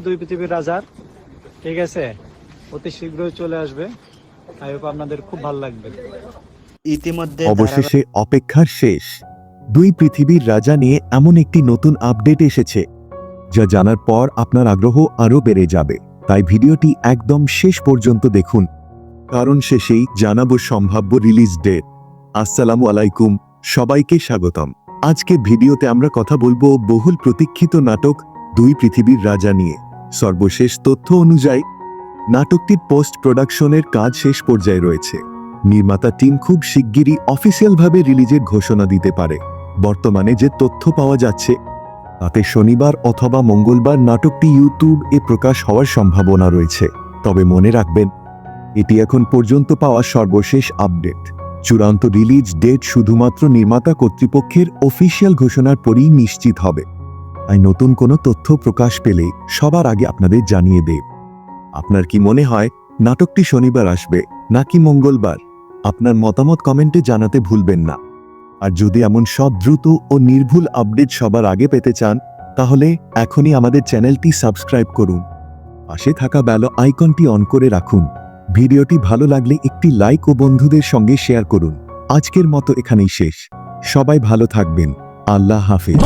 দুই পৃথিবীর রাজার, ঠিক আছে, অতি শীঘ্রই চলে আসবে। আই হোপ আপনাদের খুব ভালো লাগবে। ইতিমধ্যে অবশেষে অপেক্ষার শেষ। দুই পৃথিবীর রাজা নিয়ে এমন একটি নতুন আপডেট এসেছে যা জানার পর আপনার আগ্রহ আরও বেড়ে যাবে। তাই ভিডিওটি একদম শেষ পর্যন্ত দেখুন, কারণ শেষেই জানাবো সম্ভাব্য রিলিজ ডেট। আসসালামু আলাইকুম, সবাইকে স্বাগতম। আজকে ভিডিওতে আমরা কথা বলবো বহুল প্রতীক্ষিত নাটক দুই পৃথিবীর রাজা নিয়ে। সর্বশেষ তথ্য অনুযায়ী নাটকটির পোস্ট প্রোডাকশনের কাজ শেষ পর্যায়ে রয়েছে। নির্মাতা টিম খুব শিগগিরই অফিসিয়ালভাবে রিলিজের ঘোষণা দিতে পারে। বর্তমানে যে তথ্য পাওয়া যাচ্ছে তাতে শনিবার অথবা মঙ্গলবার নাটকটি ইউটিউবে প্রকাশ হওয়ার সম্ভাবনা রয়েছে। তবে মনে রাখবেন, এটি এখন পর্যন্ত পাওয়া সর্বশেষ আপডেট। চূড়ান্ত রিলিজ ডেট শুধুমাত্র নির্মাতা কর্তৃপক্ষের অফিসিয়াল ঘোষণার পরই নিশ্চিত হবে। তাই নতুন কোনো তথ্য প্রকাশ পেলে সবার আগে আপনাদের জানিয়ে দেব। আপনার কি মনে হয় নাটকটি শনিবার আসবে নাকি মঙ্গলবার? আপনার মতামত কমেন্টে জানাতে ভুলবেন না। আর যদি এমন সব দ্রুত ও নির্ভুল আপডেট সবার আগে পেতে চান, তাহলে এখনই আমাদের চ্যানেলটি সাবস্ক্রাইব করুন। পাশে থাকা বেল আইকনটি অন করে রাখুন। ভিডিওটি ভালো লাগলে একটি লাইক ও বন্ধুদের সঙ্গে শেয়ার করুন। আজকের মতো এখানেই শেষ। সবাই ভালো থাকবেন। আল্লাহ হাফেজ।